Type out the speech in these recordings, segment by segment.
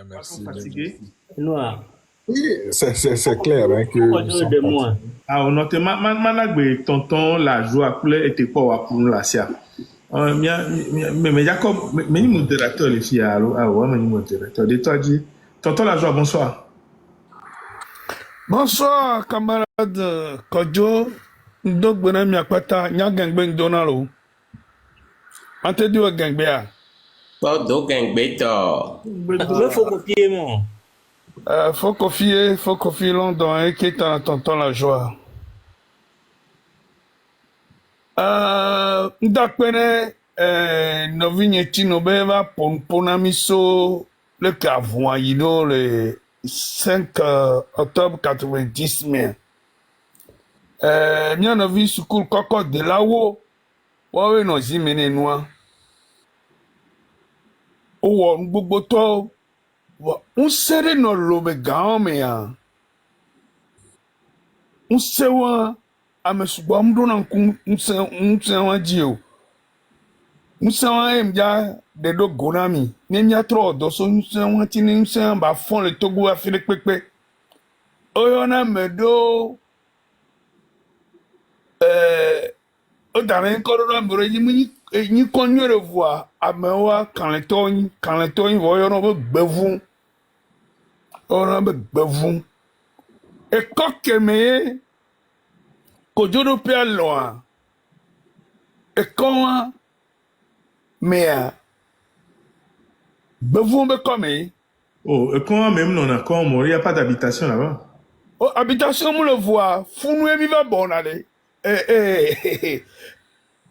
Pas trop Merci, bien fatigué. merci. Noir. Oui, c'est clair hein, que Pourquoi nous tu veux sommes de moi? fatigués. Ah, on note, managbe tonton la joie pour était pas wa pour la sia. Mais Jacob, mais ni modérateur les filles, ah ouais, mais ni modérateur. De toi, dit, tonton la joie, bonsoir. Bonsoir, camarade Kodjo. Ndogbena miakwata, nyagengbe ndonalo. Ante diwa gengbea. Pas d'aucun béton. Mais faut copier, moi. Faut confier London, qui est en tonton la joie. Ndakpene, novinye tino beva, ponamiso, le cavoyino, le 5 octobre 90, mais. Mia novi sukul koko de la wo. Wawe no zimene noa. Owo gbogbo to. Un sere no lobe gaome ya. Un sewa amesugba mdo na unsewa jio. Unsewa emja de do gonami. Nemya tro do so unsewa tini unsewa ba fon le togo afile pepe. Oyona medo o dame korora mboro yi konyere voa amewa kanleto vo yo no be gbevun. Ona be gbevun. E kokeme kojodo pe aloa. E konwa mea gbevun be comme. Oh, et quand même, non, quand il n'y a pas d'habitation là-bas. O habitation mo le voa funu e mi va bon ale.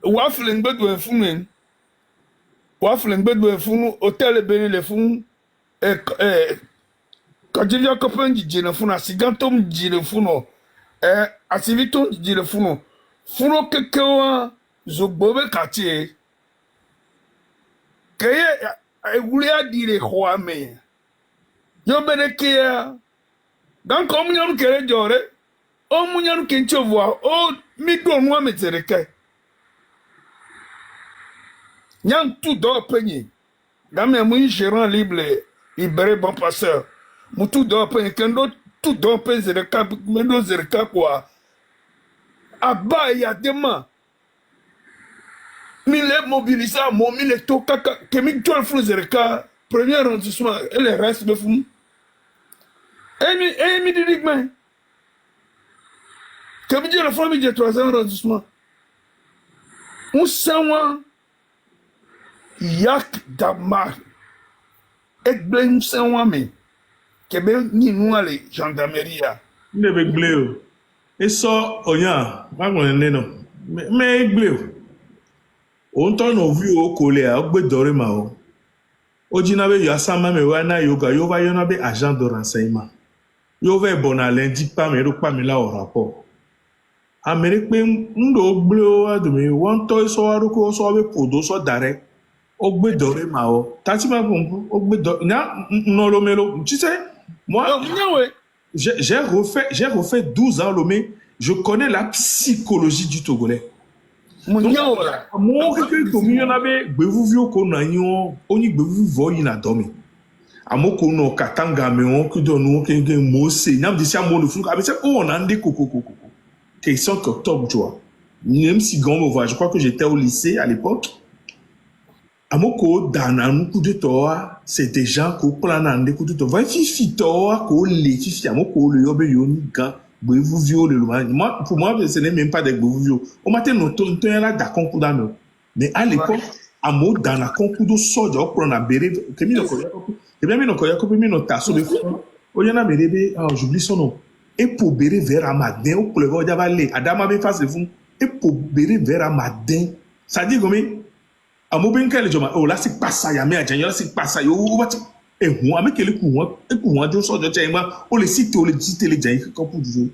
Wafling bedwe funu. Wafling bedwe funu hotel beni le funu. Kajivya kopen jine funu asigantom jine funu. Asiviton jine funu. Funu kekewa zogbobe katie. Keye wulia dire khoame. Yo bene kia. Dan kom nyam kere jore. O munyam kencho voa. O mi do nwa metereke. Nyam tout do penye. Dame mou gérant libre libéré bon passeur. Mou tout do penye kendo tout do penye zereka mendo zereka kwa. Aba ya dema. Mille mobilisa mo mille to kaka kemi jol flu zereka premier arrondissement et le reste de fou. Emi dirigman. Kemi jol flu de troisième arrondissement. Un sawa yak damar. Et blame sawa me. Kebe ni nouale gendarmerie. Ne be gleo. Et ça, on y a, pas qu'on est non. Mais gleo. On t'en a vu au collé à Ogbe Mao. Ojinabe Yassama me wana yoga, yova yonabe agent de renseignement. Yova bon à lundi pas mais pas me là au rapport. Amérique ndo gleo a de me one toy so aruko so abe podo so dare. Ogbe Mao. Tatima bombo, Ogbe na non lo melo. Tu sais, moi, j'ai refait 12 ans Lomé. Je connais la psychologie du Togolais. Mon quelqu'un comme il y en avait, bevouvio qu'on a yon, on y bevouvio y na domi. Amo kono katanga me on que donne quelqu'un mose. N'am dit ça mon fou. Avec ça, on a des coco. Question qu'octobre, tu vois. Même si grand me voit, je crois que j'étais au lycée à l'époque. Amoko dans un coup de toa, c'est des gens qui prennent un coup de toa. Va fifi toa, ko les fifi amoko le yobe yoni gan, bevu viol le moi pour moi ce n'est même pas des bevu viol. Au matin nous tonton là d'accord coup d'ano. Mais à l'époque amo dans la concours de soja on prend un béré que mi no koya ko. Et bien mi no koya ko mi no tasso de fond. O yana béré j'oublie son nom. Et pour béré vers amadin au pleuve o jabalé adama be face de fond. Et pour béré vers amadin. Ça dit comme amo ben kele joma o la si passa ya me ajan yo si passa yo wati e hu ame kele ku won jo so jo chema o le site le jan ko pour du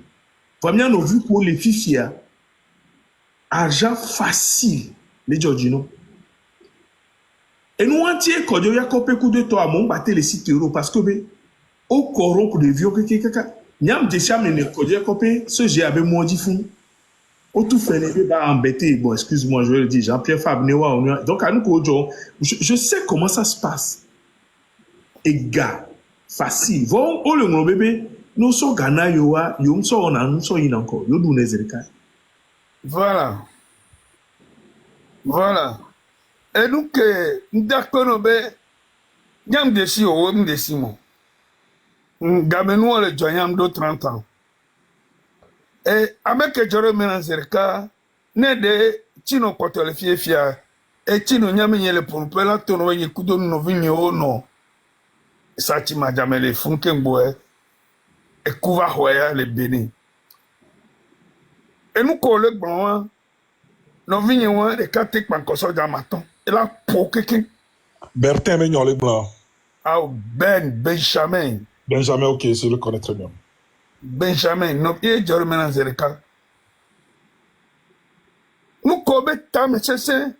famia no vu ko le fifia argent facile les jojino et nous entier ko jo ya ko pe ku de to amo batte le site euro parce que be o corrompre de vieux kaka nyam de cham ne ko jo ko pe ce j'ai avec moi dit fou. Au tout fait, les va embêter. Bon, excuse-moi, je vais le dire. Jean-Pierre Fabnewa. Donc, à nous, je sais comment ça se passe. Et gars, facile. Vont au le bébé, nous sommes Ghana, yoa, yom so on a, nous sommes encore, yo dou nezerika. Voilà. Voilà. Et donc, d'accord, Yam desi o desi mo. Gamenou le joyam do 30 ans. Et avec joro menazerka ne de chino kotole fia et chino nyame nyele pour pela tono ye kudo no vinyo o no. Sati madame le funken boe e kuva hoya le beni. Et nous collons bon no vinyo de katek pankoso jamaton. Et la pokeke Bertin Mignon, les blancs. Ah, Benjamin. Benjamin, ok, je le connais très bien. Benjamin, non, il est Jordan Zereka. Nous, comme ta médecin,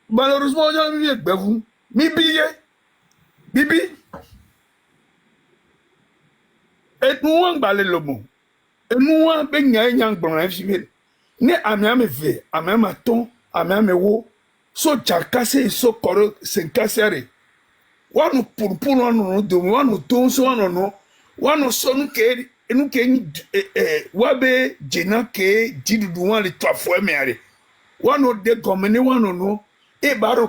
malheureusement, on a mis avec vous. Bibi. Et nous, on va aller le mot. Et nous, on va aller le mot. Ne amiame ve, amiame ton, amiame wo, so jakase, so koro, senkasere. Wanu purpur wanu domi wanu tonso wanu no wanu sonu ke enu ke wabe jena ke jidudu wanu twafo emeare wanu de gomene wanu no e baro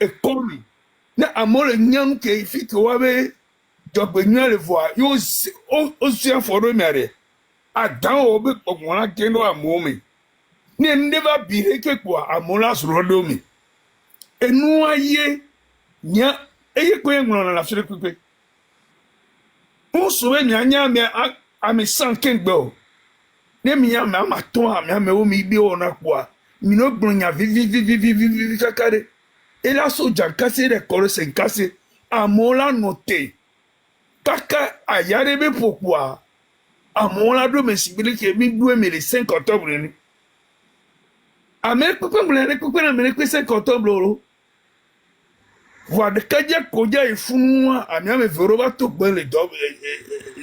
e komi na amore nyanu ke ifike wabe jogbe nyale voa yo o sia foro emeare adan obe pokwana kendo amomi ni never be ke kwa amola suro mi enu aye nya eye kwe ngona la fere kwe on sowe nyanya me ami san kengbo ne mi ya ma ton ami ame o mi bi ona kwa mi no gbonya vi kakare e la soja kase de koro sen kase amola note kaka ayare be pokwa amola do me sibili ke mi do me le 5 octobre ni ame pokwa mle pokwa na me 5 octobre Voix de Kadia Kodia et Founoua, à Miam et Veroba tout ben les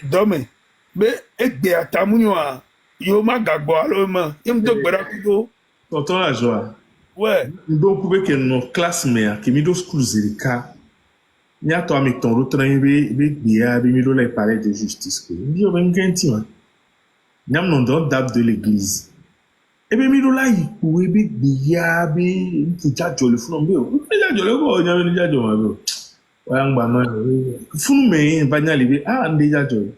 domaines. Mais et de Atamunua, Yoma Gagboa, l'homme, Yom de Berakudo. Tonton la joie. Ouais. Donc, pour que nos classes mères, qui middle school zerika, n'y a toi avec ton retrain, bien, middle les palais de justice. Il y a un genti, hein. N'y a non date de l'église. Ebe mi do la yiku ebe biya be nja jole funu be o nja jole ko nya me nja jole ma be o ya ngba no funu me banya lebe nja jole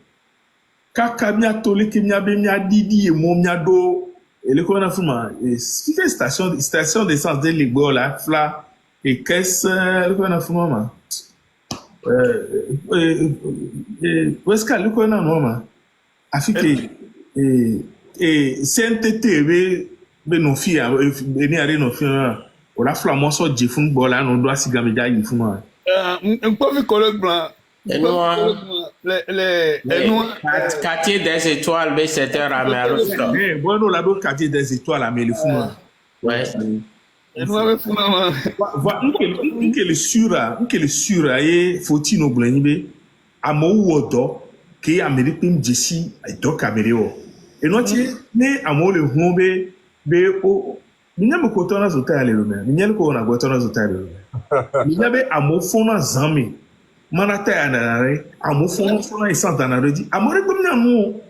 kaka mi atole ke mi abe mi adidi e mo mi ado ele ko na fuma fike station d'essence de ligbo la fla et caisse ele ko na fuma ma weska ele ko na no ma afike CNTT be no fia ni are no fia o la fla mo so je fun gbo la no do asiga me ja yi fun ma npo fi collègue blanc quartier des étoiles be secteur à Merlofla bon no la do quartier des étoiles à Merlofla ouais Enua be funa ma va nke le sura e foti no blanyi be amo wodo ke Amerique m jesi e do camere o et non ne amo le humbe be o minyame ko tona zota ya lelo me minyale ko na go tona zota ya lelo me minyabe amo fona zami mana ta ya na re amo fona isanta na reji amo re gbemna nu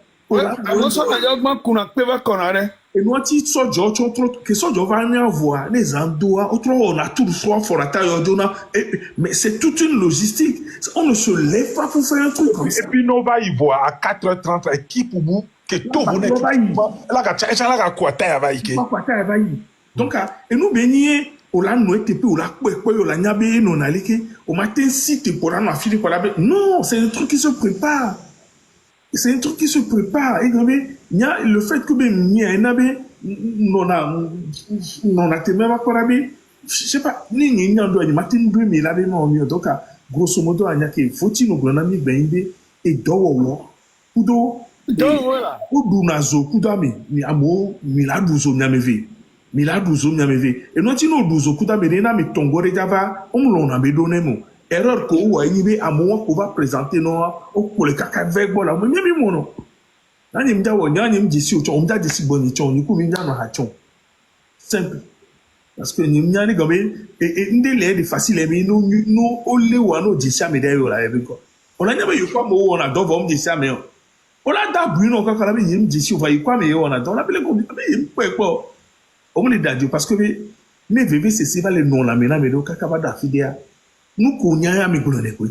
amo so na jogba kuna pe va konare et non ti sojo trop que sojo va ni avoir les andoa autre on a tout soit fora ta yo jona mais c'est toute une logistique on ne se lève pas pour faire un truc comme ça Et puis, nous va y voir à 4h30 équipe ou que tout le monde là ka kwata va y donc et nous bénier o la no etepe o la kwe o la nyabe no na leke o matin si te pour na fili pour la non c'est un truc qui se prépare c'est un truc qui se prépare et le fait que ben nia nabe non a te même pas je sais pas ni ndo ni matin 2000 la be no mi donc grosso modo anya ke foti no glona mi bende e dowo kudo donc voilà kudu nazo kudami ni amo miladuzo nyameve et non tino duzo kudami na mi tongore java omlo na be donemo erreur ko wa yibe amo ko va présenter no o ko le kaka vegbo la mo mi mo no nani mja wo nyani mjisi o chon mja disi boni chon ni ku mi nyano ha chon simple parce que ni nyani gobe e ndele de facile mais no o le wa no disi amede yo la ebe ko On a jamais eu quoi, on a donc on dit ça, mais on a d'abord non quand on a dit si on va y quoi, mais on a donc on a appelé comme quoi. On est d'accord parce que mais bébé c'est va les non la mena mais donc quand va d'affidia nous connaissons à mes colonnes quoi.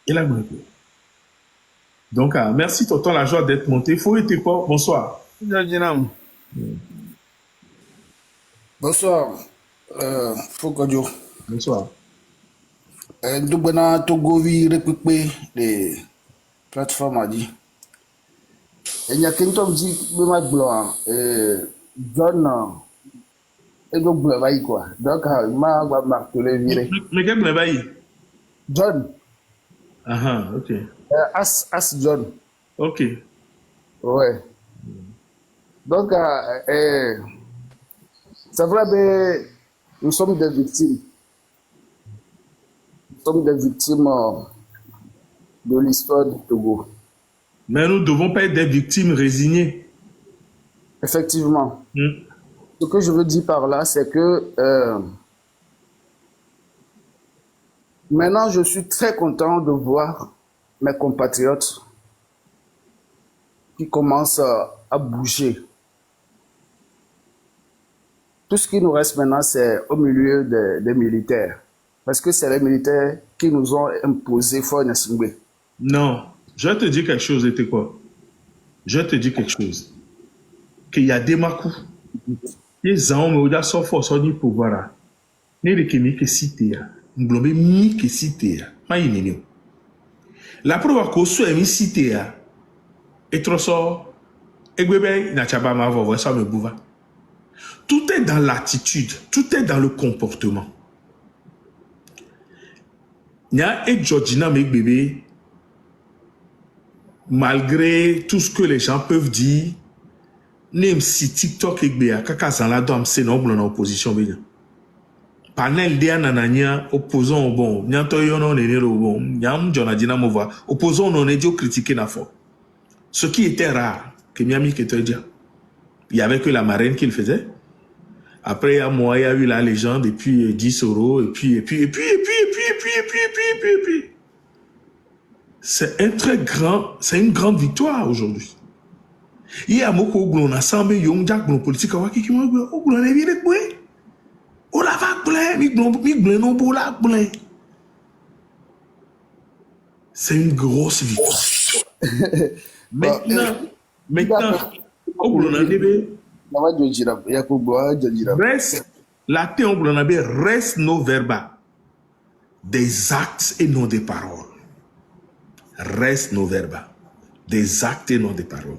Et là quoi. Donc merci tonton la joie d'être monté. Faut être quoi? Bonsoir. Bonsoir, Fokodio. Bonsoir. Ndubana Togovi récupéré les plateformes a dit. Et il y a quelqu'un qui dit que ma blanc, John, et donc blanc va y quoi. Donc, il m'a martelé viré. Mais quel blanc va y? John. Ah ok. As John. Ok. Ouais. Donc, c'est vrai, mais nous sommes des victimes. Nous sommes des victimes de l'histoire du Togo. Mais nous ne devons pas être des victimes résignées. Effectivement. Ce que je veux dire par là, c'est que maintenant, je suis très content de voir mes compatriotes qui commencent à bouger. Tout ce qui nous reste maintenant, c'est au milieu des militaires. Parce que c'est les militaires qui nous ont imposé Fort Nassingbe. Non, je vais te dire quelque chose, et quoi? Je vais te dire quelque chose. Qu'il y a des makus. Les hommes, ils sont forts, ils sont pouvoir. Les gens qui citent, ils sont mis qui citent. La preuve que ceux qui citent, et trop ça, et bébé, n'a pas ma voix, ça me bouva. Tout est dans l'attitude, tout est dans le comportement. Nya et Georgina, mes bébés, malgré tout ce que les gens peuvent dire, même si TikTok et Béa, kaka zanla doam c'est non en opposition béa. Panel dia nanania opposant au bon, nyanto yono nene au bon, nyam jonadina mova, opposant non est critiquer na fort. Ce qui était rare, que Miami que te dit, il y avait que la marraine qui le faisait. Après, il y a moi, il y a eu la légende, et puis 10 euros, et puis. C'est un très grand, c'est une grande victoire aujourd'hui. Il y a beaucoup de gens qui ont des politiques qui ont dit que c'est une grosse victoire. Maintenant, reste, la théorie reste nos verbes, des actes et non des paroles. Reste nos verbes, des actes et non des paroles.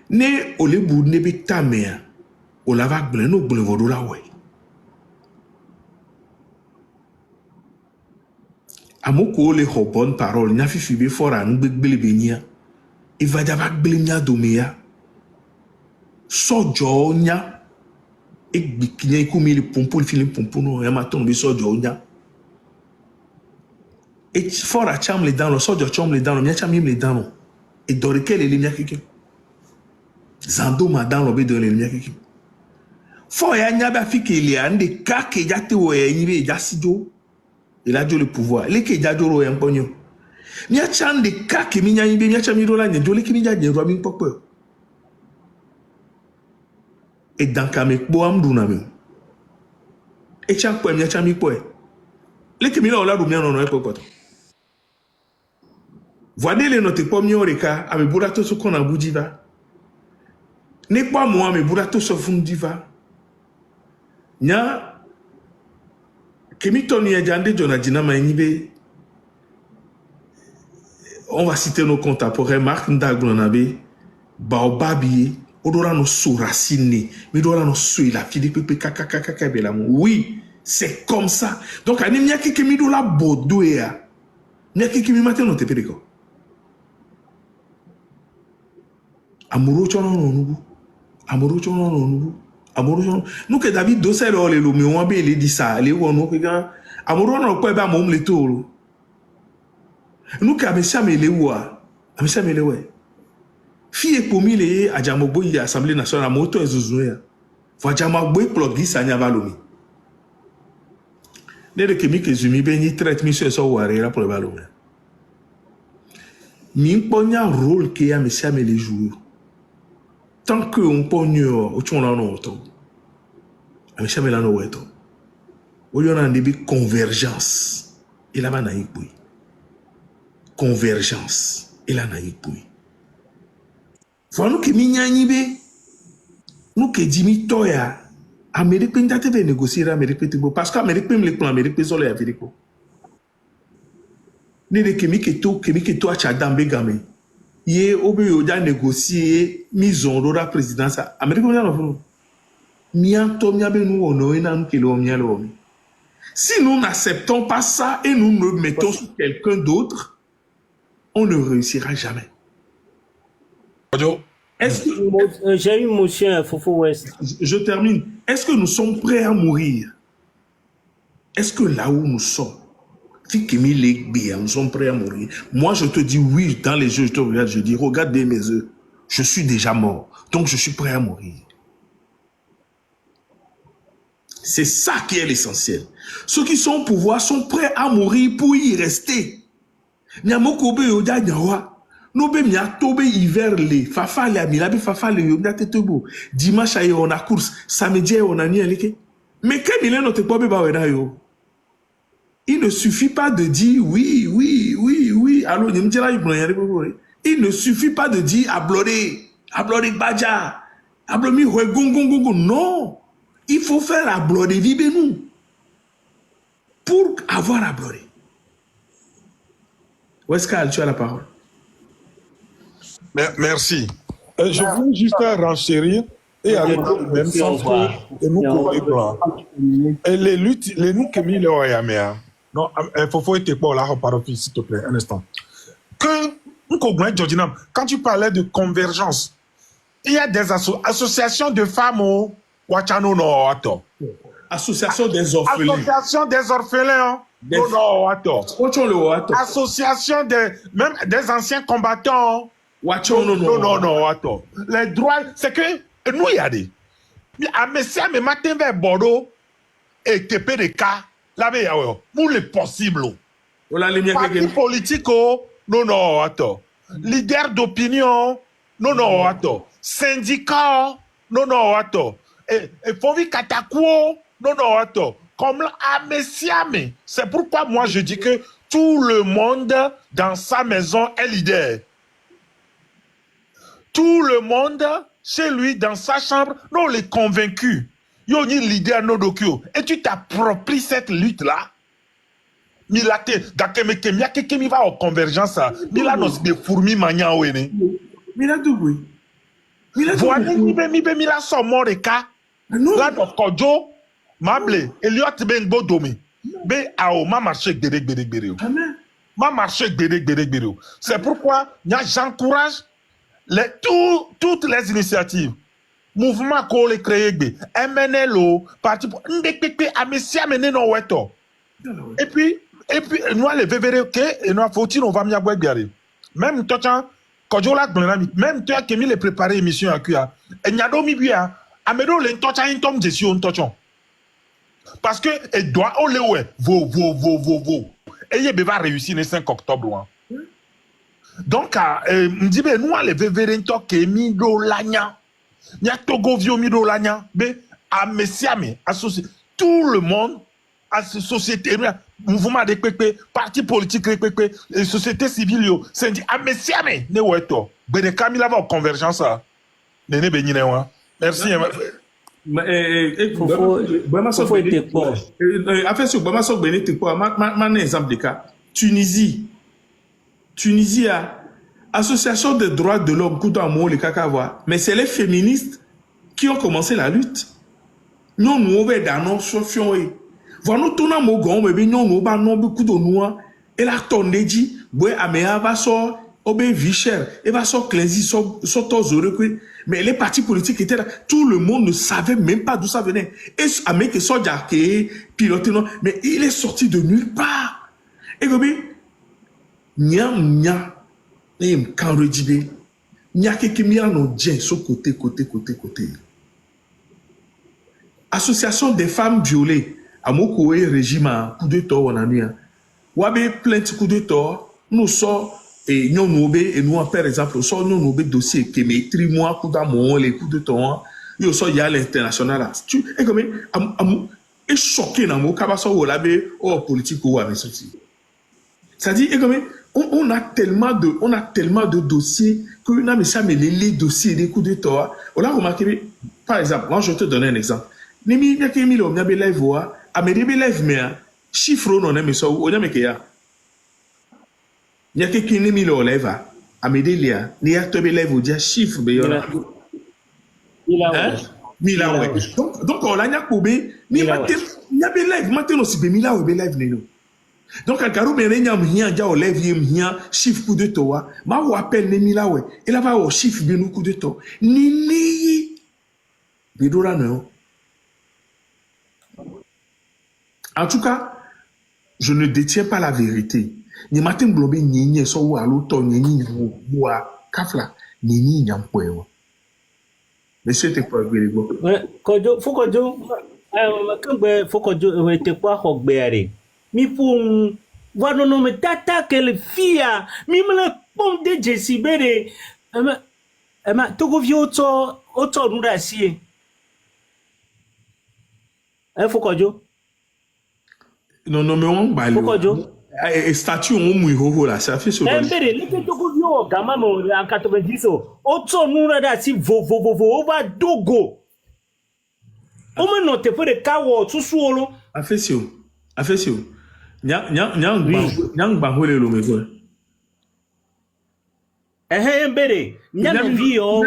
Ne ole bu ne be tamea, o la va gble no gble vodo la we. Amoko ole ho bonne parole, nya fifi be fora ngbe gbele be nya. E va java gbele nya domea. Sojo nya. E gbikinya ikumi le pompo le filim pompo no ya maton be sojo nya. Et fora cham le dans le sojo cham le dans le nya cham le dans le. Et dorike le nya kike. Zando madame l'obé de l'ennemi qui. Faut y a ba fi qu'il y a des cas qui ya te wo y ya sido. Il a le pouvoir. Les qui ya doro en pognon. Ni a chan des cas qui mi nya yimbe mi a chan mi do la ni do le ki mi ya de ro mi popo. Et dans kame bo am du na mi. Et chan po mi a chan mi po. Les qui mi la do mi no no e popo. Voyez les notes po mi oreka ame burato so kona bujiva. N'est pas moi, mais Bourato se fond diva. Nya, Kemitoni et Jande Jonadina Maïnibe. On va citer nos contemporains, Marc Ndaglonabe, Baobabi, Odora no Souracine, Midora no Suila, Philippe Kakakaka Belamou. Oui, c'est comme ça. Donc, il y a qui Kemidola Bodouea. Il y a qui Mimaté no Teperico. Amoureux Chonon. Amoureux nous que David Dossel le mais on bien il dit ça les on que amoureux on pas ba mom le tour nous que amesa me le wa amesa me le ouais fille pour mi le ajamobo y assemblée nationale moto ezuzua faut ajamobo pluggi sanya valomi ne que mi que zumi be ni traite mi so ware là pour le ballon. Mi ponya rôle que ya monsieur me les joue. Tant que on pogne au tchon là non to. Monsieur me là no weto. O yo na ndebe convergence. Il a na yipui. Convergence. Il a na yipui. Voilà nous que mi nyani be. Nous que dimi toya. Amérique peut pas négocier Amérique peut parce qu'Amérique peut me plan Amérique peut zoler Amérique. Ne de kemi que to acha dambe game. Ye obe yoda négocier mise en ordre la présidence Amérique on a non. Mianto miabe nous honorer na nous que le mialo. Si nous n'acceptons pas ça et nous nous mettons sur quelqu'un d'autre, on ne réussira jamais. Est-ce que j'ai eu monsieur Fofo West. Je termine. Est-ce que nous sommes prêts à mourir? Est-ce que là où nous sommes, nous sommes prêts à mourir? Moi, je te dis oui, dans les yeux, je te regarde, je dis, regarde bien mes yeux. Je suis déjà mort. Donc, je suis prêt à mourir. C'est ça qui est l'essentiel. Ceux qui sont au pouvoir sont prêts à mourir pour y rester. Nyamokobe yoda nyawa. Nobe mia tobe hiver le fafa le amilabe fafa le yomda tetebo. Dimanche aye on a course, samedi on a ni alike. Mais que mille note pas ba wena yo. Il ne suffit pas de dire oui. Alors il ne suffit pas de dire ablore baja, ablomi hwe gongongongo. Non. Il faut faire ablore vibe nous. Pour avoir ablore. Où est-ce qu'elle tu as la parole? Merci. Je voulais juste renchérir et aller dans le même sens que nous pour blancs. Et les luttes, les nous que mis le Oyamea. Non, il faut être pour la parole, s'il te plaît, un instant. Quand tu parlais de convergence, il y a des associations de femmes au Wachano no Ato. Association des orphelins. Association des orphelins. Association même des anciens combattants. Non, attends. Les droits, c'est que nous, il y a des. À Messia, mais matin vers Bordeaux, et TPDK, là, il y a pour les possibles. Parti politique, non, attends. Leader d'opinion, non, attends. Syndicat, non, attends. Et Fovi Katakwo, non, attends. Comme là, à Messia, mais c'est pourquoi moi je dis que tout le monde dans sa maison est leader. Tout le monde, chez lui, dans sa chambre, non, les convaincus. Yo ni leader no dokyo. Et tu t'appropries cette lutte-là. Milate, dakemeke, miakeke mi va en convergence. Milanos de fourmis mania wene. Miladougui. Voilà, mila so moreka. Là, donc, Kojo, Mable, Elliot Ben Bodomi. Be ao, ma marché gbedek. Ma marché gbedek. C'est pourquoi, j'encourage toutes les initiatives, mouvement qu'on les crée, MNLO, parti pour Amesia mené no weto. Et puis, nous les verrons que, et nous faut-il, on va m'y avoir garé. Même toi, quand je l'ai même toi qui mis les préparé émission à QA, et n'y a domi bien, Amedo l'entocha un tom de sion tochon. Parce que, et doit, oh le ouais, vo. Et il va réussir le 5 octobre. Donc, m'dit ben nous les vévérentos qui mi do lanya, nya togo vio mi do lanya, be a messiame associé tout le monde à société, mouvement de pépé, parti politique pépé, société civile yo, c'est dit a messiame ne weto, be de Camila va convergence ça, ne benine wa. Merci. Faut être quoi. Afin sur Bama sok benite quoi, un exemple de cas. Tunisie a association des droits de l'homme, mais c'est les féministes qui ont commencé la lutte. Nous, dans nos sofions, voilà, nous tournons au grand, mais nous, beaucoup de nous, et la tonne dit, ouais, Améa va sortir, Obé Vicher, et va sortir Clézy, mais les partis politiques étaient là, tout le monde ne savait même pas d'où ça venait. Et Amé qui sort d'arqué, piloté, mais il est sorti de nulle part. Et comme Nya, et quand redibé, Nya qui m'a no djen sur côté. Association des femmes violées, amoko e régime a coup d'état wanania wabe plainte coup d'état nous sort et nous et nous par exemple sort nous dossier qui maîtrise moi coup d'amour les coups de temps yo sort y a l'international tu et comme et choqué dans mon cabasso ou labe oh politique ou avec ceci ça dit et comme on a tellement de dossiers que nous mais ça mais les dossiers des coups d'état on a remarqué par exemple moi je te donne un exemple nimi bien que milo bien live voix a me debe live mais chiffre non mais ça on a mais que ya il y a quelqu'un qui milo live a me delia ni a te be live ou dia chiffre be yo mila ouais donc on l'a nya kobe ni matin nya be live matin aussi be mila ou be live ne donc à Garou ben nya mhia dia o live yem mhia chiffre coup de toi ma ou appelle ne mila ouais et là va au chiffre be nous coup de toi ni bidora non. En tout cas, je ne détiens pas la vérité. Ni matin blobé ni so wa l'auto ni wa kafla ni nyampoe. Monsieur te pas gberigo. Kojo fokojo kangbe fokojo te kwa hogbeare. Mi pun wano no me tata kele fia mi mele pom de jesibere ema togo vi oto nura sie. Fokojo Non, mais on va aller. Statut, on mouille ho là, ça fait sur le. Mbere, les Togo vio, gamma en 90, auto nura da si vo, va dogo. O me note pour le kawo, tout suolo. Afesio. Nyang bahole lo mego. Mbere, nyang vio, o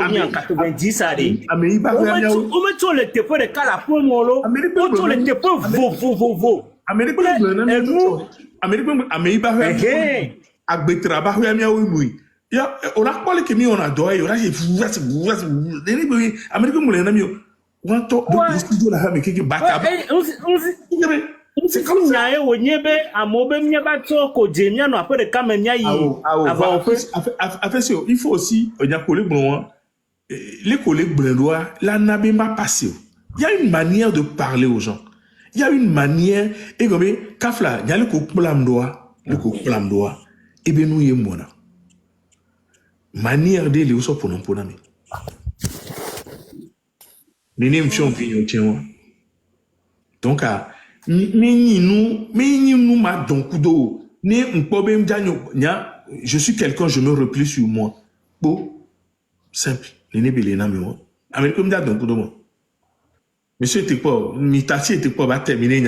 mi en 90 ari. Amériba o me to le te pour le kala pour molo. O to le te pour vo. Amériba agbetra ba hoya mi awi ya on a parlé que mi on a doye on a Amériba mo le na mi on to do studio la ha me keke backup c'est comme ça o nyebe amobe nyeba to ko jemia no après de kamenya yi avant afesio il faut aussi on a collé bon les collègues blendois la nabe ma passé il y a une manière de parler aux gens. Il y a une manière, et comme Kafla, il y a le couplamdoa, et bien nous y mona. Manière de les aussi pour nous pour nous. Nous champion tiens. Donc nous ma donc do, ne un problème je suis quelqu'un, je me replie sur moi. Bon, simple. Les belena mais avec comme da donc do moi. Monsieur Tekpo, Mitati et Tekpo va terminer,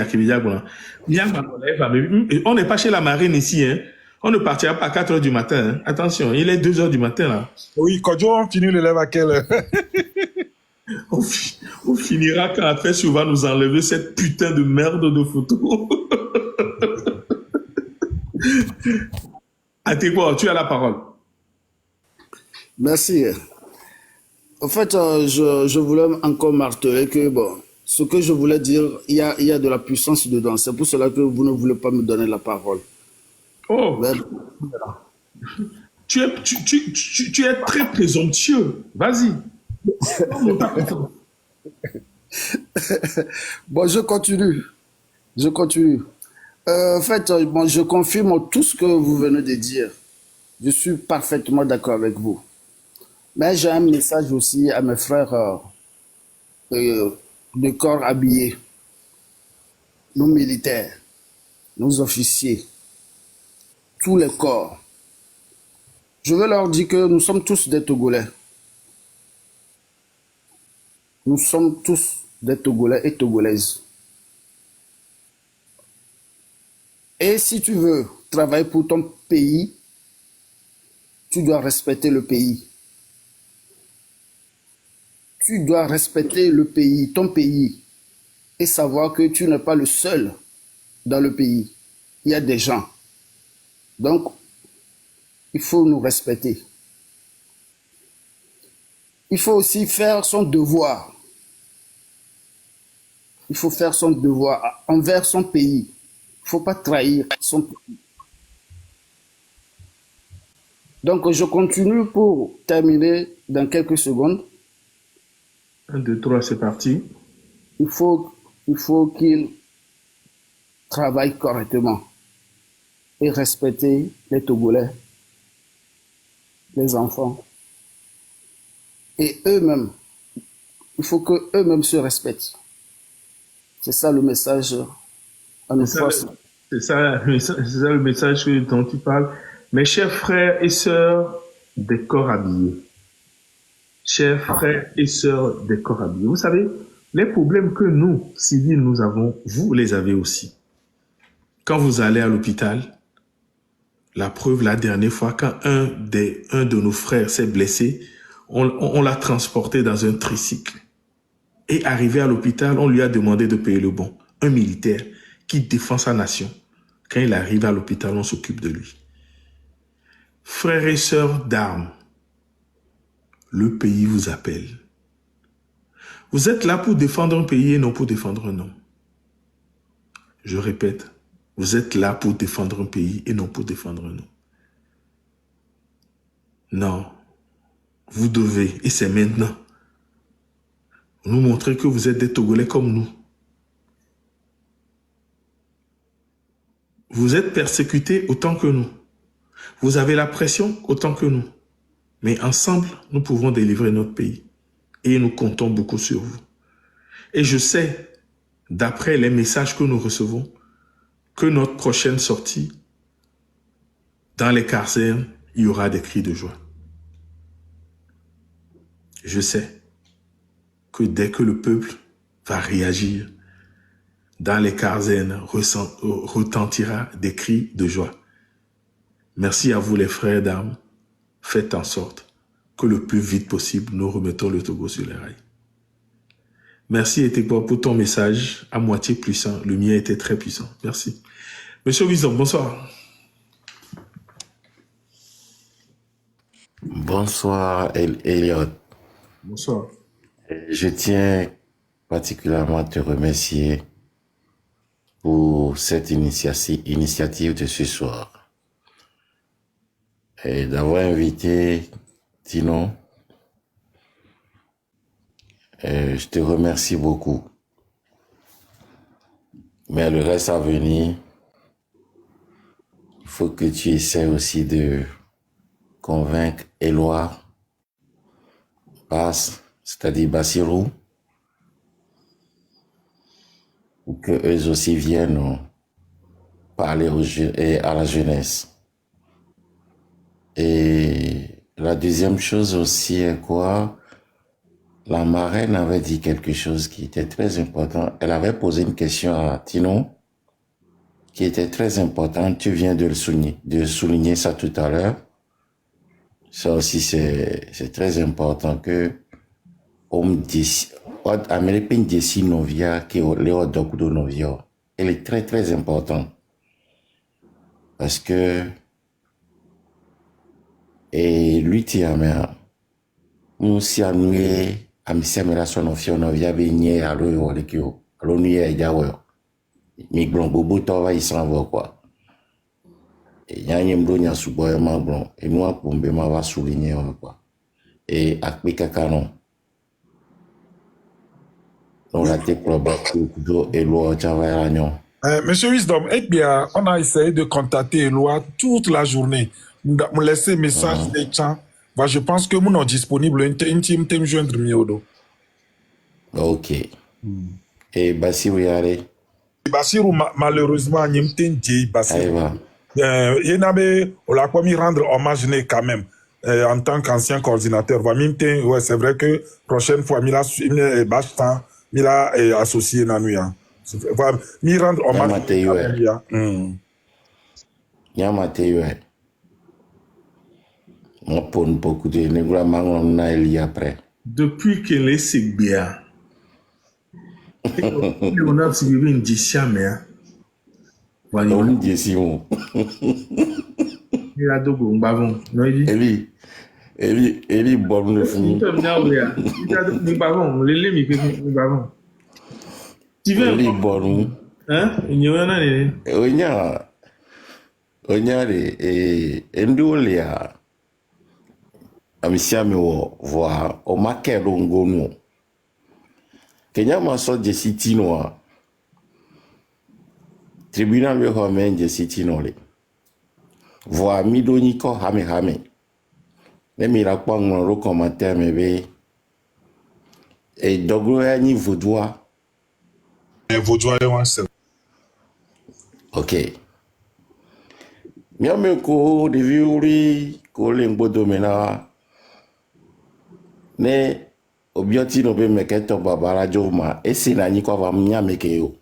on n'est pas chez la marine ici, hein. On ne partira pas à 4 h du matin, hein. Attention, il est 2 h du matin, là. Oui, quand on finit le lève à quelle heure? On finira quand la fête va nous enlever cette putain de merde de photo. À Tekpo, tu as la parole. Merci. En fait, je voulais encore marteler que, bon, ce que je voulais dire, il y a de la puissance dedans. C'est pour cela que vous ne voulez pas me donner la parole. Oh, mais, tu es très présomptueux. Vas-y. Bon, je continue. En fait, bon, je confirme tout ce que vous venez de dire. Je suis parfaitement d'accord avec vous. Mais j'ai un message aussi à mes frères de corps habillés, nos militaires, nos officiers, tous les corps. Je veux leur dire que nous sommes tous des Togolais. Nous sommes tous des Togolais et Togolaises. Et si tu veux travailler pour ton pays, tu dois respecter le pays. Tu dois respecter le pays, ton pays, et savoir que tu n'es pas le seul dans le pays. Il y a des gens. Donc, il faut nous respecter. Il faut aussi faire son devoir. Il faut faire son devoir envers son pays. Il ne faut pas trahir son pays. Donc, je continue pour terminer dans quelques secondes. 1, 2, 3, c'est parti. Il faut il faut qu'ils travaillent correctement et respecter les Togolais, les enfants. Et eux-mêmes, il faut qu'eux-mêmes se respectent. C'est ça le message à nos forces. C'est ça le message dont tu parles. Mes chers frères et sœurs des corps habillés. Chers frères et sœurs des corps habillés. Vous savez, les problèmes que nous, civils, nous avons, vous les avez aussi. Quand vous allez à l'hôpital, la preuve, la dernière fois, quand un de nos frères s'est blessé, on l'a transporté dans un tricycle. Et arrivé à l'hôpital, on lui a demandé de payer le bon. Un militaire qui défend sa nation. Quand il arrive à l'hôpital, on s'occupe de lui. Frères et sœurs d'armes, le pays vous appelle. Vous êtes là pour défendre un pays et non pour défendre un homme. Je répète, vous êtes là pour défendre un pays et non pour défendre un homme. Non, vous devez, et c'est maintenant, nous montrer que vous êtes des Togolais comme nous. Vous êtes persécutés autant que nous. Vous avez la pression autant que nous. Mais ensemble, nous pouvons délivrer notre pays. Et nous comptons beaucoup sur vous. Et je sais, d'après les messages que nous recevons, que notre prochaine sortie, dans les casernes, il y aura des cris de joie. Je sais que dès que le peuple va réagir, dans les casernes retentira des cris de joie. Merci à vous les frères d'armes. Faites en sorte que le plus vite possible, nous remettons le Togo sur les rails. Merci Etekbo pour ton message à moitié puissant. Le mien était très puissant. Merci. Monsieur Wisdom, bonsoir. Bonsoir Elliot. Bonsoir. Je tiens particulièrement à te remercier pour cette initiative de ce soir. Et d'avoir invité Tino. Je te remercie beaucoup. Mais le reste à venir, il faut que tu essaies aussi de convaincre Éloi, Bass, c'est-à-dire Bassirou, pour qu'eux aussi viennent parler à la jeunesse. Et la deuxième chose aussi est quoi? La marraine avait dit quelque chose qui était très important. Elle avait posé une question à Tino qui était très importante. Tu viens de souligner ça tout à l'heure. Ça aussi, c'est très important que Américain d'ici Novia, qui est le Dokudo Novia, elle est très, très importante. Parce que, et lui, tu as nous, si à nous, à Missia Melason of Novia, Vigné, à l'eau, à l'ONU, à Yawa, Miglon, Bobo, Tova, il s'en va quoi. Et il y a un yembo, il y a un sous-boy, et nous, à Pombe, ma va souligner quoi. Et à Pekakanon. Donc, la Monsieur Wisdom, eh bien, on a essayé de contacter Eloi toute la journée. Nous laisser message des gens. Bah, je pense que nous sommes disponibles. Une team joindre Miodo. Ok. Et Bassirou Yare? Bassirou, malheureusement, nous sommes dit Bassirou. Il n'a pas commis rendre hommage quand même. En tant qu'ancien coordinateur. Ouais, c'est vrai que prochaine fois, il a Bachtan. Il a associé Nanouya. Il rendre hommage. Yamateyo. On pose beaucoup de négociations après. Depuis qu'elle est si bien, on a suivi une dixième. On dit si on. Il a deux bons bavons. Eli bon le fini. Tu veux Eli bon. Hein? Il y en a. Onyare endolia amisia me voir o makelo ngono Kenya maso de city noa tribunal be ho men je city no le voa mi do ni ko hame hame me mi ra kwa ngoro ro commentaire me be e dogro ya ni vaudois Vaudois one seven. ok mi ame ko de viuri ko le ngbodo me na ne obioti no be meketo babara joma et c'est na ni ko va mnya meke yo.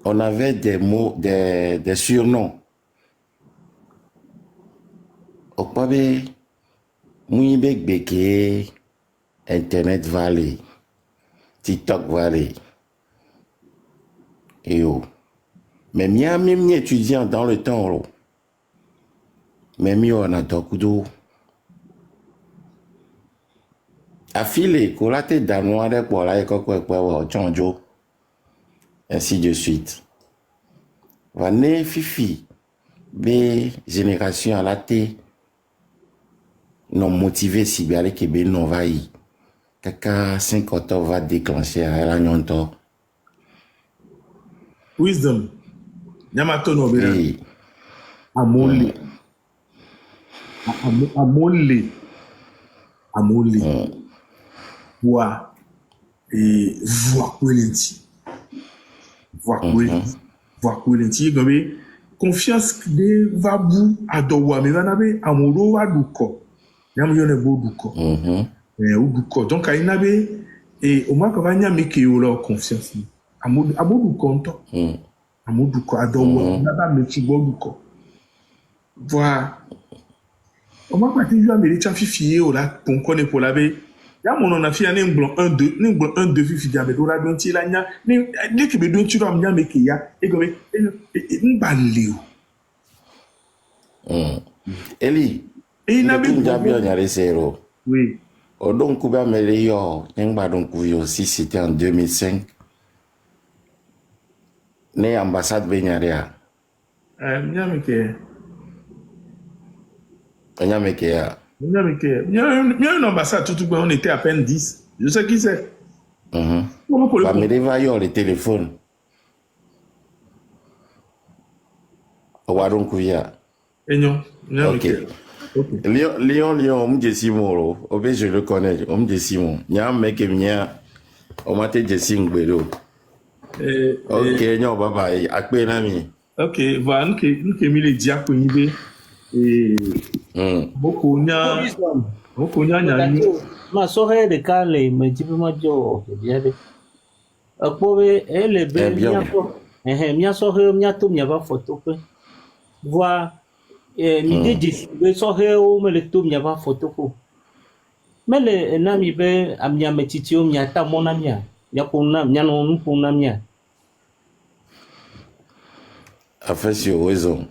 On avait des mots, des surnoms. Okpabe, Mouibek Beke, Internet Valley, TikTok Valley. Et oh. Mais mia même étudiant dans le temps, là. Mais mi on a dokudo. Affilé, kolate danois de pour la ekokwe chanjo. Ainsi de suite. Vané fifi, be génération à la té, non motivé si bien que be non va y. Kaka 50 ans va déclencher à la nyonto. Wisdom. Nyamato no be. Et Amole. Amole. Amole. Wa et voir Quelenti. Voir Quelenti. Gobe confiance de vabu adowa me vanabe amoro wa duko. Nyam yone bo duko. O duko. Donc ainabe et au moins quand va nyame ke yo leur confiance. Amodu konto. Amodu ko adowa naba me ti bo duko. Voilà. Au moins quand tu joues à Méritia fifié ou là pour connaître pour laver. Ya mon a fait un blanc 1 2 fifi diabe do la don ti la nya ni ke be don ti ro am nya me ke ya e go be nbaleo. Eli, E na be bien nyare zéro. oui. O donc kuba meilleur, nyangba donc aussi c'était en 2005. Ne ambassade be nyare a. Nya me ke. Nyame ke ya. Nya me ke. Nya une ambassade tout on était à peine 10. Je sais qui c'est. Comment pour le Ba me deva yo le téléphone. O wa donc ya. Enyo. Nya me Ok. ke. Okay. Lion, on Jesse Moro. Obe, je le connais. On Jesse Moro. Nya meke mia. On m'a te Jesse Ngbelo. Ok, nyo bye bye. Akpe nami. Ok, voilà, nous qui mis les diapos nibe et beaucoup nya Ma sohe de kale me jibe ma jo dia de. Akpobe ele be mia ko. Mia sohe mia to mia ba photo pe. Voi mi de be sohe o me le to mia ba photo ko. Mele na mi be amia metitio mia ta mona mia. Ya ko na mia no nu na mia. Afin sur raison.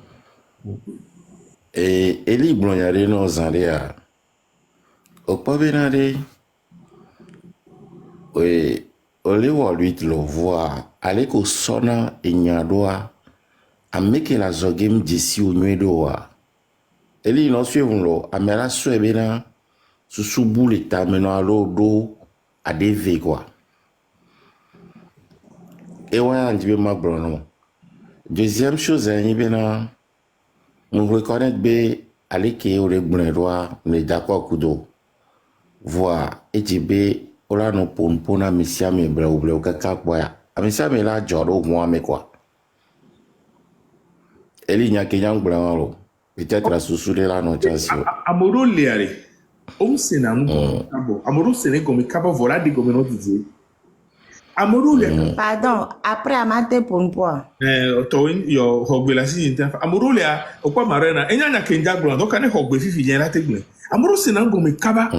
Et Eli Blonyare no Zandea. Okpabenade. Oui, ole wa lui lo voir. Ale ko sona e nyadoa. Ameke la zogem disi o nwedoa. Eli no suivon lo. Amela suebena. Susubu l'eta meno alo do. Adeve quoi. Et ouais, on dit ma brono. Deuxième chose, nous reconnaître que aller qui est au règlement n'est d'accord kudo. Voir et dire ola no pon na misia me bra ou bla kaka kwa. Amisia me la joro moi me quoi. Eli nya ke yang bla lo. Peut-être la soussoule la no chance. Amoro leare. Se na no kabo. Amoro se ne comme kabo vola de comme no dizer. Amoro le. Pardon, après amate pour un point. Toin yo hogbe la si inter. Amoro le okwa marena. Enya nya kenja glo donc ane hogbe fifi yen la tegle. Amoro se na ngome kaba.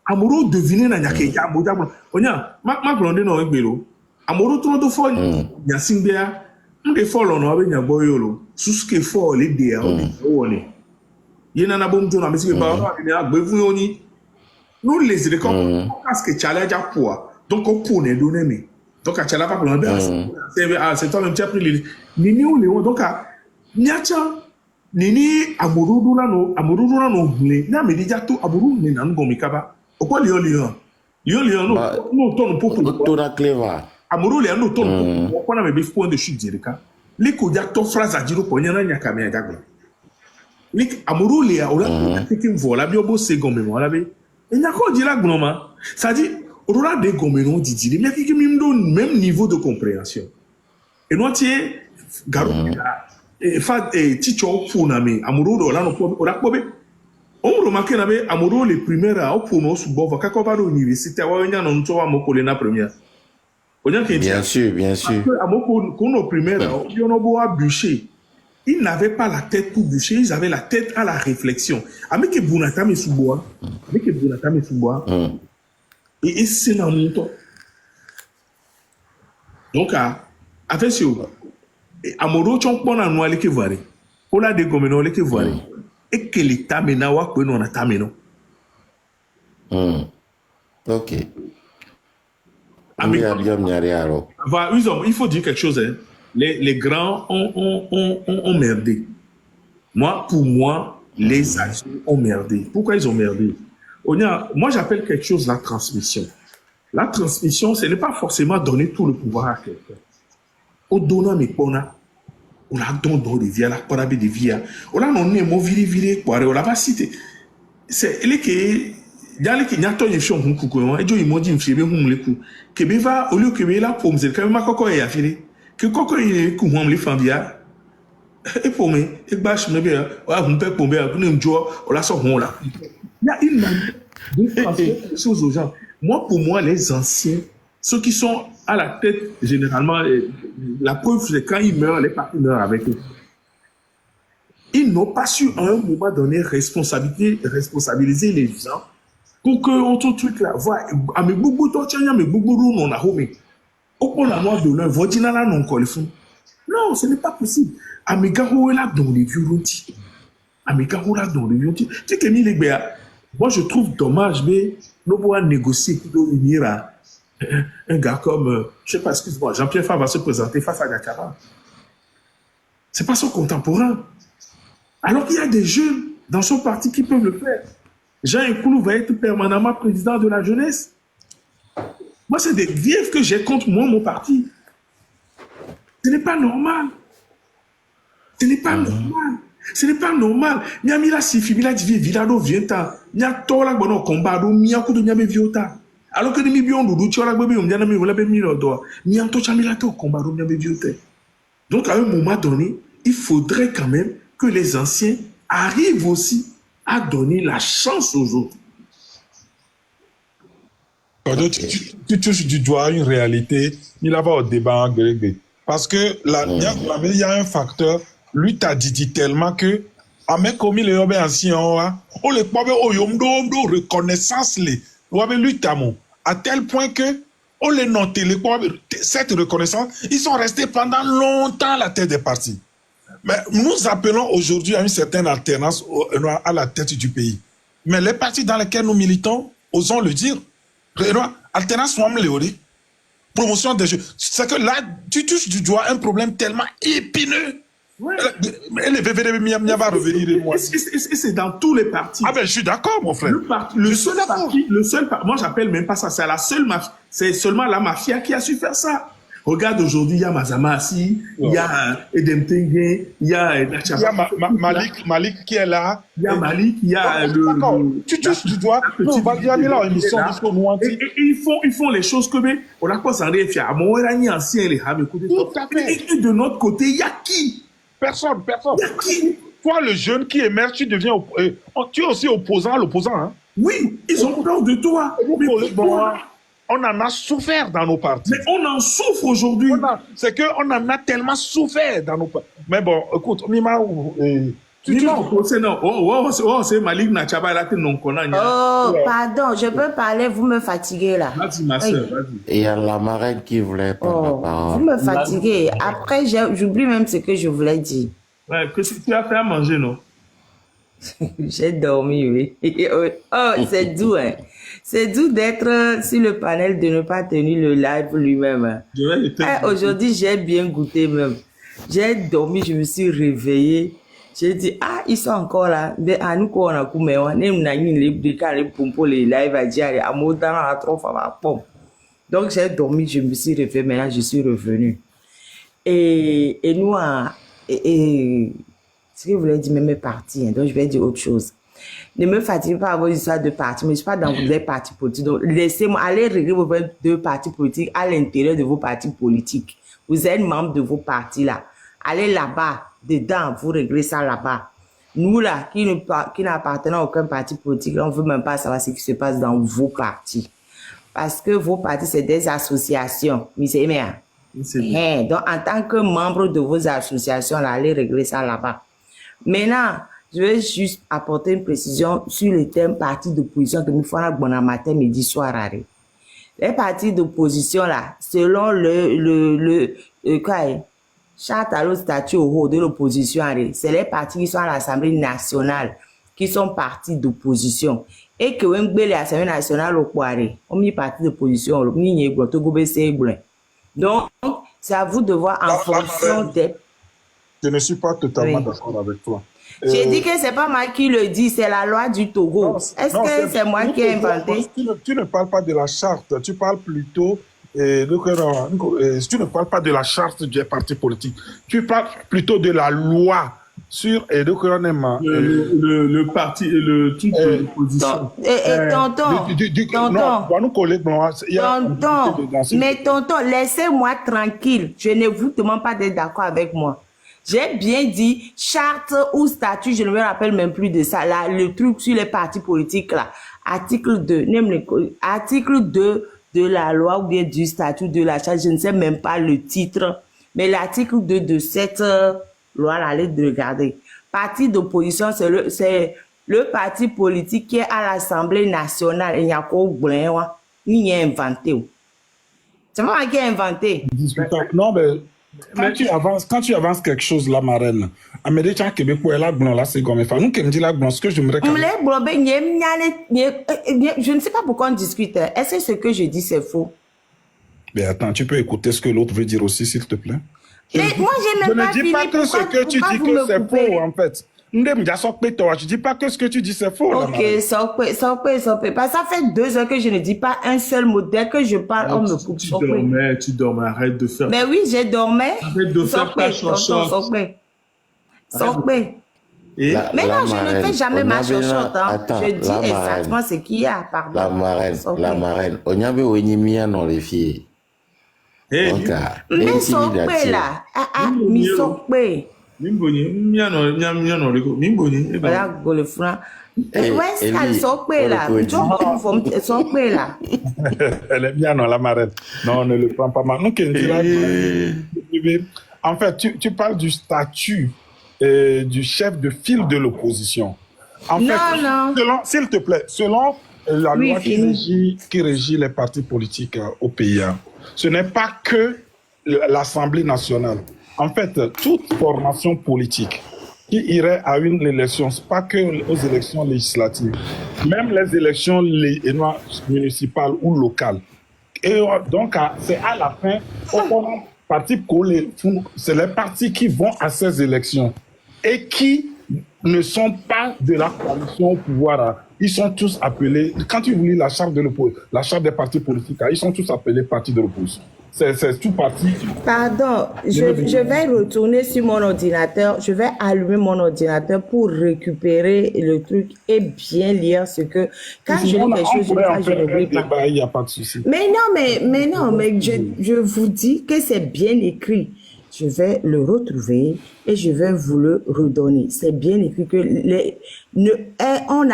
Amoro deviner na nya kenja moja glo. Onya ma glonde no egbelo. Amoro tro do fo nya singbea. Nde follow no abe nya boyolo. Suske fo le de o wole. Yena na bom jona mesi ba o ni agbevu yoni. No les record parce que challenge a poa. Donc on pone donner me. Donc à chala pas pour c'est toi-même tu as pris les nini ou léon donc à nyacha nini amuru no hle na me déjà tout amuru ni na ngomi kaba okwa lion no ton popo to na clever amuru le no ton okwa na me be point de chute direka Les Kodiato phrase à dire pour Yana Nyakame Dagla. Les Amoro Léa, on a fait qu'une voix, la biobo c'est gommé, on l'avait. Et n'y a quoi dire là, Gnoma. Ça dit, on a des gomménons d'idées, mais il y a le même niveau de compréhension. Et nous, tu es, Garou, et Ticho Funame, Amoro, on a probé. On remarque que Amoro les primaires pour nous sous bon quand on va à l'université on y a non toi Amoko la première. Bien sûr, bien sûr. Amoko qu'on nos primaires on a beau à bûcher. Ils n'avaient pas la tête pour bûcher, ils avaient la tête à la réflexion. Avec Bunata mais sous bois, avec Bunata mais sous bois. Et c'est dans mon temps. Donc avec ce Amoro tu on a noir les que voir. On a des gomino les que voir. Et que l'État maintenant va que nous on a tamino. Ok. Il faut dire quelque chose. Hein. Les grands ont merdé. Pour moi, les âgés ont merdé. Pourquoi ils ont merdé? Moi, j'appelle quelque chose la transmission. La transmission, ce n'est pas forcément donner tout le pouvoir à quelqu'un. Au donnant mes pona. On a don de vie, la parabe de vie. On a non né viri quoi, on l'a pas cité. C'est les qui dans les qui n'y a pas de choses qu'on coucou. Et je m'ont dit m'fibé le coup. Que be va au lieu que be là pour me dire que ma coco est affilé. Que coco est coup on les fambia. Et pour moi, et bâche me bien. On peut pour bien. Nous me joie, on la sort on là. Il y a une manière de faire des choses aux gens. Pour moi, les anciens, ceux qui sont à la tête, généralement, la preuve, c'est quand ils meurent, les partis meurent avec eux. Ils n'ont pas su, à un moment donné, responsabiliser les gens pour que autre truc là, voilà, à mes boubou, mes boubou, non, a homé. Au point la mort de l'un, vodina là, non, colifon. Non, ce n'est pas possible. À mes garous là, dans les vieux rôtis. À mes garous là, dans les vieux rôtis. Tu sais que moi, je trouve dommage, mais nous pouvons négocier pour unir à un gars comme, je sais pas, excuse-moi, Jean-Pierre Favre va se présenter face à Gakara. C'est pas son contemporain. Alors qu'il y a des jeunes dans son parti qui peuvent le faire. Jean Nkoulou va être permanemment président de la jeunesse. Moi, c'est des griefs que j'ai contre moi, mon parti. Ce n'est pas normal. Ce n'est pas normal. Ce n'est pas normal. Nyamila sifi, mila divi, vilado vienta. Nya tola bono combat, mia kudu nyame viota. Alors que les bions doudou, tu as la bébé, on vient de me la mis l'odeur. Mia to chamila to combat, nyame viota. Donc, à un moment donné, il faudrait quand même que les anciens arrivent aussi à donner la chance aux autres. Tu touches du doigt une réalité, il va au débat en grec. Parce que il y a un facteur, lui t'a dit tellement que, à mes commis les anciens, on les pauvres, reconnaissance les, lui t'amon, à tel point que, on les notait, les pauvres, cette reconnaissance, ils sont restés pendant longtemps à la tête des partis. Mais nous appelons aujourd'hui à une certaine alternance à la tête du pays. Mais les partis dans lesquels nous militons, osons le dire, alternance promotion des jeux. C'est que là, tu touches du doigt un problème tellement épineux. Ouais. Et les VVD va revenir de moi. Et c'est dans tous les partis. Ah ben je suis d'accord, mon frère. Le seul parti, moi j'appelle même pas ça, c'est la seule mafia, c'est seulement la mafia qui a su faire ça. Regarde aujourd'hui, il y a Mazama Assi, il y a Edem Tengue, il y a Malik qui est là. Il y a Malik, il y a tu touches du doigt. Non, on va dire là émission jusqu'au noir. Et ils font les choses que on a pas s'en réfléchir. À mon ancien les ham écoutez. Et de notre côté, il y a qui? Personne. Il y a qui? Toi, le jeune qui émerge, tu deviens, tu es aussi opposant à l'opposant, hein? Oui, ils ont peur de toi. On en a souffert dans nos partis. Mais on en souffre aujourd'hui. C'est qu'on en a tellement souffert dans nos partis. Mais bon, écoute, Mima, c'est Malik Nachaba là que non connaît. Oh, pardon, je peux parler, vous me fatiguez là. Vas-y, ma soeur, vas-y. Et il y a la marraine qui voulait prendre la parole. Vous me fatiguez. Après, j'oublie même ce que je voulais dire. Ouais, qu'est-ce que tu as fait à manger, non? J'ai dormi, oui. Oh, c'est doux, hein. C'est doux d'être sur le panel, de ne pas tenir le live lui-même. Aujourd'hui, j'ai bien goûté même. J'ai dormi, je me suis réveillé. J'ai dit, ils sont encore là. Donc, j'ai dormi, je me suis réveillé. Maintenant, je suis revenu. Et nous, ce que je voulais dire, même mes partis, hein, donc je vais dire autre chose. Ne me fatiguez pas à vos histoires de partis, mais je ne suis pas dans les partis politiques. Donc, laissez-moi aller régler vos deux partis politiques à l'intérieur de vos partis politiques. Vous êtes membre de vos partis là. Allez là-bas, dedans, vous réglez ça là-bas. Nous là, qui n'appartenons à aucun parti politique, on ne veut même pas savoir ce qui se passe dans vos partis. Parce que vos partis, c'est des associations. Donc, en tant que membre de vos associations, là, allez régler ça là-bas. Maintenant, je vais juste apporter une précision sur le thème parti d'opposition que nous faisons bon matin, midi, soir. Les partis d'opposition, là, selon le charte à l'autre statut au haut de l'opposition, c'est les partis qui sont à l'Assemblée nationale, qui sont partis d'opposition. Et que l'Assemblée nationale au Kouare, on mis parti d'opposition, donc, c'est à vous de voir en fonction des... Je ne suis pas totalement d'accord avec toi. J'ai dit que c'est pas moi qui le dis, c'est la loi du Togo. Est-ce que c'est moi qui ai inventé? Tu ne parles pas de la charte, tu parles plutôt... tu ne parles pas de la charte des partis politiques. Tu parles plutôt de la loi sur le parti et le truc de l'opposition. Tonton, laissez-moi tranquille. Je ne vous demande pas d'être d'accord avec moi. J'ai bien dit charte ou statut, je ne me rappelle même plus de ça. Là, le truc sur les partis politiques, là, article 2 de la loi ou bien du statut de la charte, je ne sais même pas le titre, mais l'article 2 de cette loi, là, allez regarder. Parti d'opposition, c'est le parti politique qui est à l'Assemblée nationale. Il n'y a qu'au blanc, il y a inventé. C'est pas moi qui ai inventé. Non, mais quand tu avances quelque chose là, ma reine, Américain Québécois, là, c'est comme ça. Nous, qui me dit là, ce que je me réclame. Je ne sais pas pourquoi on discute. Est-ce que ce que je dis, c'est faux? Mais attends, tu peux écouter ce que l'autre veut dire aussi, s'il te plaît. Mais moi, j'ai même pas fini. Je ne dis pas que ce que tu dis que c'est faux, en fait. Je ne dis pas que ce que tu dis c'est faux. Ok, ça peut. Parce que ça fait 2 heures que je ne dis pas un seul mot. Dès que je parle, on me coupe. Tu dormais, arrête de faire. Mais oui, j'ai dormi. Arrête de faire ta chanson. Mais non, je ne fais jamais ma chochotte. Je dis exactement ce qu'il y a. Pardon. La marraine. On y avait Onimia dans les filles. Mais sokpe là. Mi sokpe. Voilà, le franc. Où est-ce qu'elle sokpe là? Sokpe là. Elle est bien dans la marraine. Non, ne le prends pas mal. En fait, tu parles du statut du chef de file de l'opposition. En fait, s'il te plaît, selon la loi qui régit les partis politiques au pays, ce n'est pas que l'Assemblée nationale. En fait, toute formation politique qui irait à une élection, ce n'est pas que aux élections législatives, même les élections municipales ou locales. Et donc, c'est à la fin, c'est les partis qui vont à ces élections et qui ne sont pas de la coalition au pouvoir. Ils sont tous appelés, quand tu lis la charte des partis politiques, ils sont tous appelés partis de l'opposition. C'est tout parti. Pardon, je vais retourner sur mon ordinateur, je vais allumer mon ordinateur pour récupérer le truc et bien lire ce que... Quand je lis quelque chose, je ne l'oublie pas. Il n'y a pas de souci. Mais je vous dis que c'est bien écrit. Je vais le retrouver et je vais vous le redonner. C'est bien écrit que on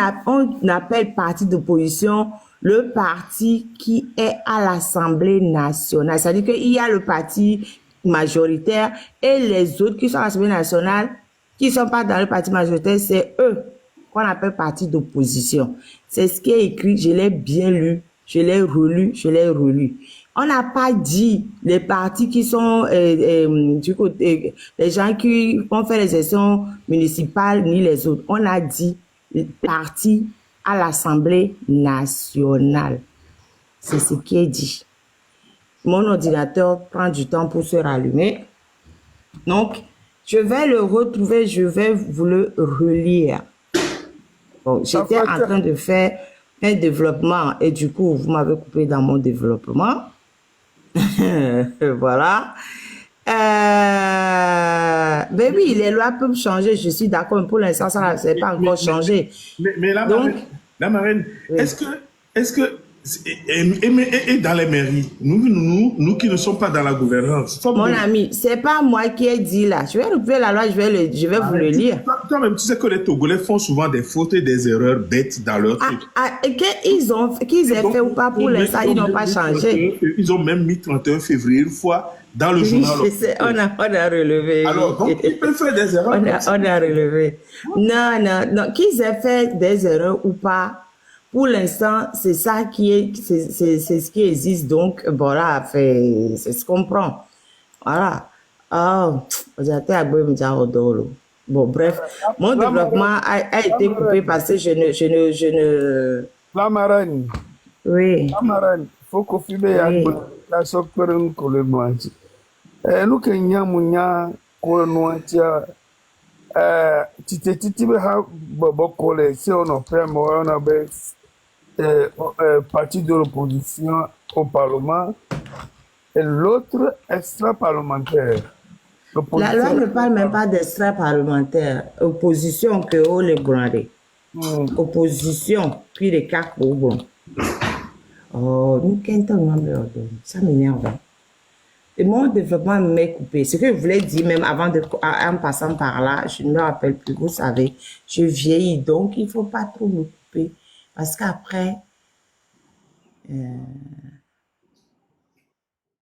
appelle parti d'opposition le parti qui est à l'Assemblée nationale. C'est-à-dire qu'il y a le parti majoritaire et les autres qui sont à l'Assemblée nationale, qui ne sont pas dans le parti majoritaire, c'est eux qu'on appelle parti d'opposition. C'est ce qui est écrit, je l'ai bien lu, je l'ai relu. On n'a pas dit les partis qui sont du côté, les gens qui vont faire les élections municipales ni les autres. On a dit les partis à l'Assemblée nationale. C'est ce qui est dit. Mon ordinateur prend du temps pour se rallumer. Donc, je vais le retrouver, je vais vous le relire. Bon, j'étais en train de faire un développement et du coup, vous m'avez coupé dans mon développement. Voilà. oui, les lois peuvent changer, je suis d'accord, mais pour l'instant, ça n'a pas encore changé. Mais Donc, la marraine, oui. est-ce que, et dans les mairies, nous qui ne sommes pas dans la gouvernance. Mon ami, c'est pas moi qui ai dit là. Je vais retrouver la loi, je vais vous le lire. Toi-même, tu sais que les Togolais font souvent des fautes et des erreurs bêtes dans leur truc. Qu'ils aient fait ou pas, pour l'instant, ils n'ont pas changé. Ils ont même mis 31 février une fois dans le journal. Oui, on a relevé. Alors, donc, ils peuvent faire des erreurs. On a relevé. Non. Qu'ils aient fait des erreurs ou pas, pour l'instant, c'est ça c'est ce qui existe. Donc, voilà, c'est ce qu'on prend. Voilà. Bon, bref, mon développement a été coupé parce que je ne... La marraine. Oui. La marraine. Faut qu'on filme la soccer pour le noisy. Nous que nyamunya pour le noisy. Titi ha bobo kole si on a fait moi on avait parti de l'opposition au Parlement et l'autre extra-parlementaire. La loi ne parle même pas d'extra-parlementaire. Opposition que on les brandé. Opposition, puis les quatre bon. Oh, nous ça m'énerve. Et mon développement m'est coupé. Ce que je voulais dire même en passant par là, je ne me rappelle plus. Vous savez, je vieillis donc il ne faut pas trop me couper parce qu'après